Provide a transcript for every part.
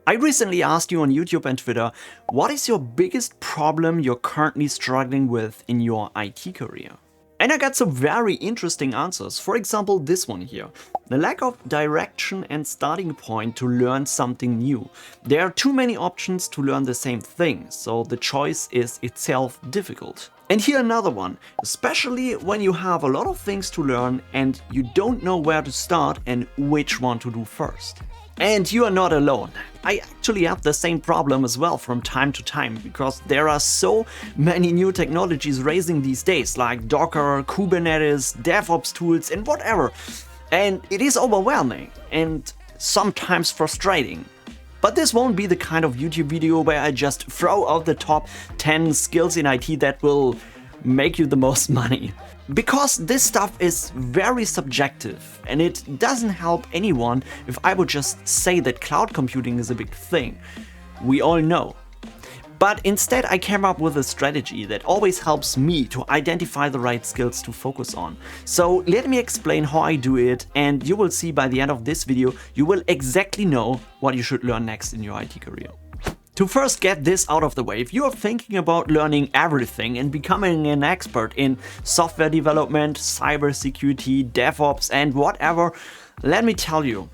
I recently asked you on YouTube and Twitter, what is your biggest problem you're currently struggling with in your IT career? And I got some very interesting answers. For example, this one here. The lack of direction and starting point to learn something new. There are too many options to learn the same thing, so the choice is itself difficult. And here another one, especially when you have a lot of things to learn and you don't know where to start and which one to do first. And you are not alone. I actually have the same problem as well from time to time, because there are so many new technologies raising these days, like Docker, Kubernetes, DevOps tools and whatever. And it is overwhelming and sometimes frustrating. But this won't be the kind of YouTube video where I just throw out the top 10 skills in IT that will make you the most money. Because this stuff is very subjective and it doesn't help anyone if I would just say that cloud computing is a big thing. We all know. But instead I came up with a strategy that always helps me to identify the right skills to focus on. So let me explain how I do it, and you will see by the end of this video you will exactly know what you should learn next in your IT career. To first get this out of the way, if you are thinking about learning everything and becoming an expert in software development, cybersecurity, DevOps and whatever, let me tell you,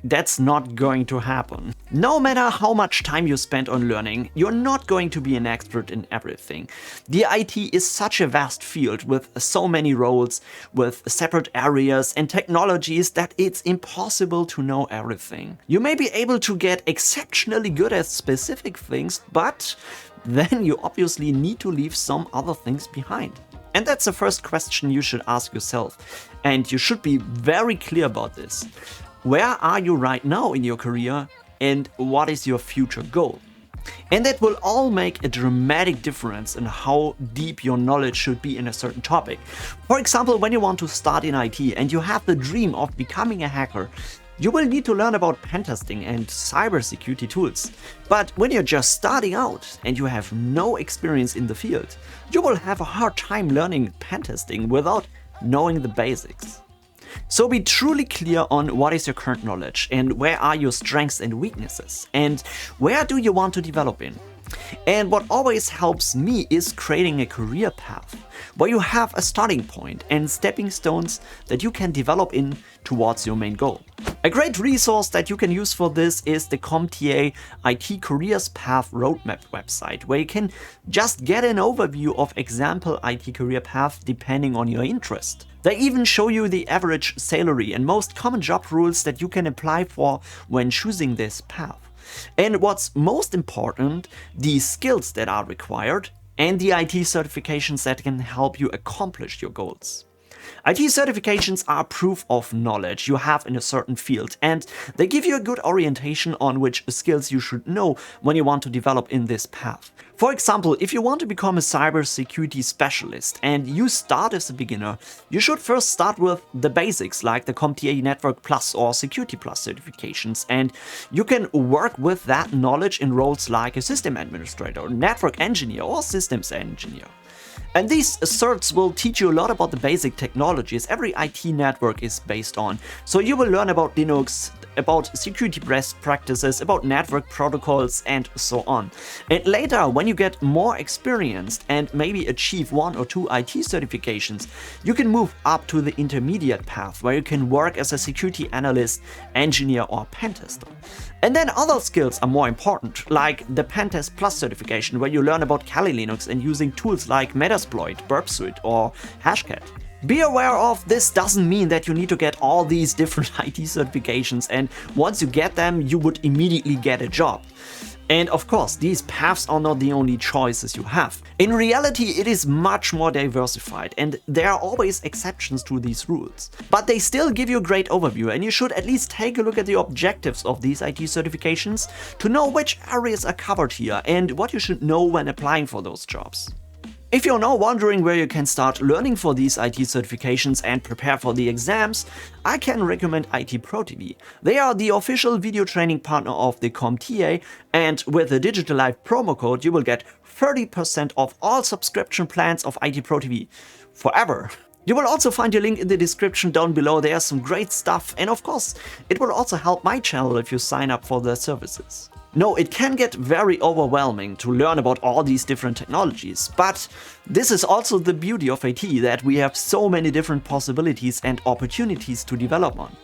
that's not going to happen. No matter how much time you spend on learning, you're not going to be an expert in everything. The IT is such a vast field with so many roles, with separate areas and technologies that it's impossible to know everything. You may be able to get exceptionally good at specific things, but then you obviously need to leave some other things behind. And that's the first question you should ask yourself. And you should be very clear about this. Where are you right now in your career and what is your future goal? And that will all make a dramatic difference in how deep your knowledge should be in a certain topic. For example, when you want to start in IT and you have the dream of becoming a hacker, you will need to learn about pen testing and cybersecurity tools. But when you're just starting out and you have no experience in the field, you will have a hard time learning pen testing without knowing the basics. So be truly clear on what is your current knowledge and where are your strengths and weaknesses and where do you want to develop in. And what always helps me is creating a career path where you have a starting point and stepping stones that you can develop in towards your main goal. A great resource that you can use for this is the CompTIA IT Careers Path Roadmap website, where you can just get an overview of example IT career path depending on your interest. They even show you the average salary and most common job rules that you can apply for when choosing this path. And what's most important, the skills that are required and the IT certifications that can help you accomplish your goals. IT certifications are proof of knowledge you have in a certain field, and they give you a good orientation on which skills you should know when you want to develop in this path. For example, if you want to become a cybersecurity specialist and you start as a beginner, you should first start with the basics like the CompTIA Network Plus or Security Plus certifications, and you can work with that knowledge in roles like a system administrator, network engineer or systems engineer. And these certs will teach you a lot about the basic technologies every IT network is based on. So you will learn about Linux, about security best practices, about network protocols and so on. And later, when you get more experienced and maybe achieve 1 or 2 IT certifications, you can move up to the intermediate path where you can work as a security analyst, engineer or pen tester. And then other skills are more important, like the Pentest Plus certification, where you learn about Kali Linux and using tools like Metasploit, Burp Suite or Hashcat. Be aware of this doesn't mean that you need to get all these different IT certifications and once you get them, you would immediately get a job. And of course, these paths are not the only choices you have. In reality, it is much more diversified and there are always exceptions to these rules. But they still give you a great overview and you should at least take a look at the objectives of these IT certifications to know which areas are covered here and what you should know when applying for those jobs. If you're now wondering where you can start learning for these IT certifications and prepare for the exams, I can recommend IT Pro TV. They are the official video training partner of the CompTIA, and with the Digital Life promo code you will get 30% off all subscription plans of IT Pro TV forever. You will also find a link in the description down below. There's some great stuff, and of course, it will also help my channel if you sign up for their services. No, it can get very overwhelming to learn about all these different technologies, but this is also the beauty of IT, that we have so many different possibilities and opportunities to develop on.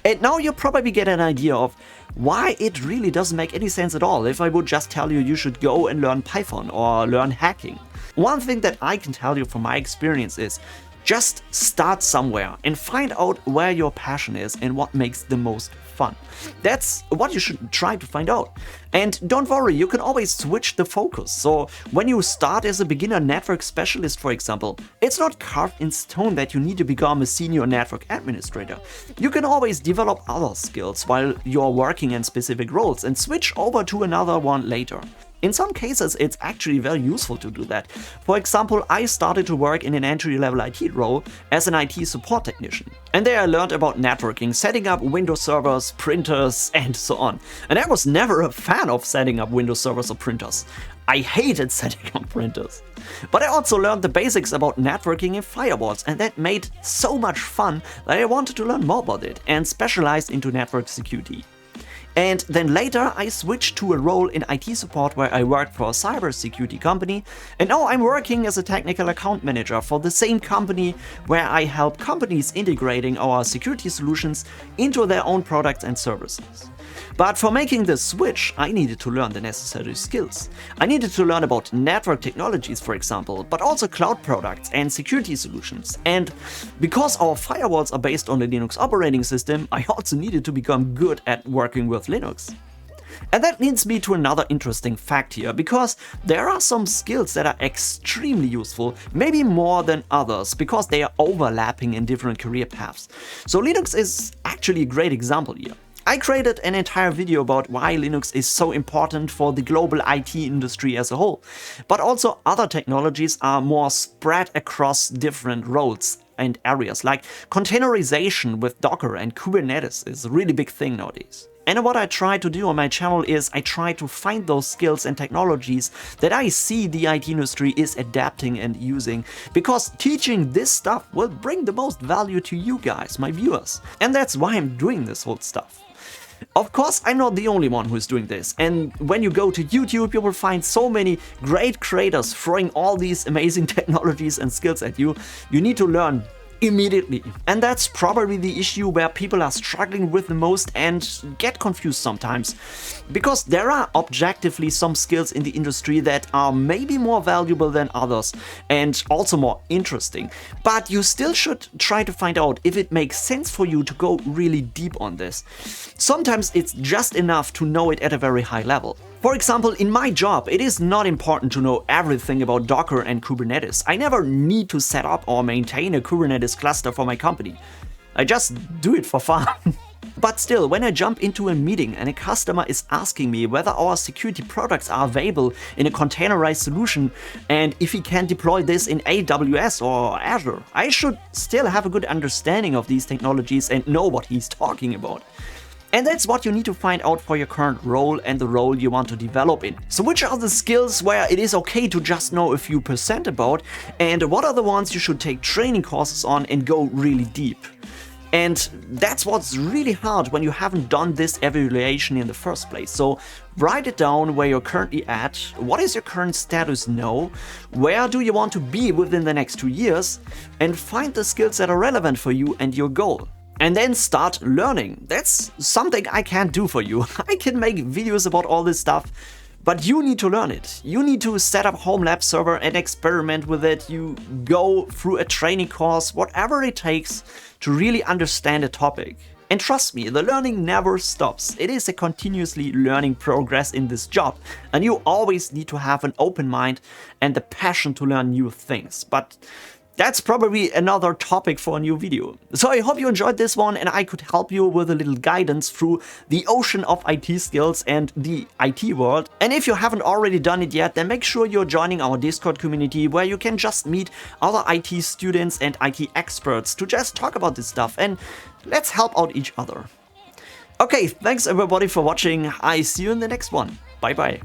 And now you probably get an idea of why it really doesn't make any sense at all if I would just tell you you should go and learn Python or learn hacking. One thing that I can tell you from my experience is just start somewhere and find out where your passion is and what makes the most fun. That's what you should try to find out. And don't worry, you can always switch the focus. So when you start as a beginner network specialist, for example, it's not carved in stone that you need to become a senior network administrator. You can always develop other skills while you're working in specific roles and switch over to another one later. In some cases, it's actually very useful to do that. For example, I started to work in an entry-level IT role as an IT support technician. And there I learned about networking, setting up Windows servers, printers, and so on. And I was never a fan of setting up Windows servers or printers. I hated setting up printers. But I also learned the basics about networking and firewalls, and that made so much fun that I wanted to learn more about it and specialized into network security. And then later I switched to a role in IT support where I worked for a cybersecurity company, and now I'm working as a technical account manager for the same company where I help companies integrating our security solutions into their own products and services. But for making this switch, I needed to learn the necessary skills. I needed to learn about network technologies, for example, but also cloud products and security solutions. And because our firewalls are based on the Linux operating system, I also needed to become good at working with Linux. And that leads me to another interesting fact here, because there are some skills that are extremely useful, maybe more than others, because they are overlapping in different career paths. So Linux is actually a great example here. I created an entire video about why Linux is so important for the global IT industry as a whole. But also other technologies are more spread across different roles and areas, like containerization with Docker and Kubernetes is a really big thing nowadays. And what I try to do on my channel is I try to find those skills and technologies that I see the IT industry is adapting and using, because teaching this stuff will bring the most value to you guys, my viewers. And that's why I'm doing this whole stuff. Of course, I'm not the only one who is doing this, and when you go to YouTube, you will find so many great creators throwing all these amazing technologies and skills at you. You need to learn immediately. And that's probably the issue where people are struggling with the most and get confused sometimes. Because there are objectively some skills in the industry that are maybe more valuable than others and also more interesting. But you still should try to find out if it makes sense for you to go really deep on this. Sometimes it's just enough to know it at a very high level. For example, in my job, it is not important to know everything about Docker and Kubernetes. I never need to set up or maintain a Kubernetes cluster for my company. I just do it for fun. But still, when I jump into a meeting and a customer is asking me whether our security products are available in a containerized solution and if he can deploy this in AWS or Azure, I should still have a good understanding of these technologies and know what he's talking about. And that's what you need to find out for your current role and the role you want to develop in. So which are the skills where it is okay to just know a few percent about, and what are the ones you should take training courses on and go really deep? And that's what's really hard when you haven't done this evaluation in the first place. So write it down where you're currently at, what is your current status now, where do you want to be within the next 2 years, and find the skills that are relevant for you and your goal. And then start learning. That's something I can't do for you. I can make videos about all this stuff, but you need to learn it. You need to set up home lab server and experiment with it. You go through a training course, whatever it takes to really understand a topic. And trust me, the learning never stops. It is a continuously learning progress in this job, and you always need to have an open mind and the passion to learn new things. But that's probably another topic for a new video. So I hope you enjoyed this one and I could help you with a little guidance through the ocean of IT skills and the IT world. And if you haven't already done it yet, then make sure you're joining our Discord community where you can just meet other IT students and IT experts to just talk about this stuff, and let's help out each other. Okay, thanks everybody for watching. I see you in the next one. Bye bye.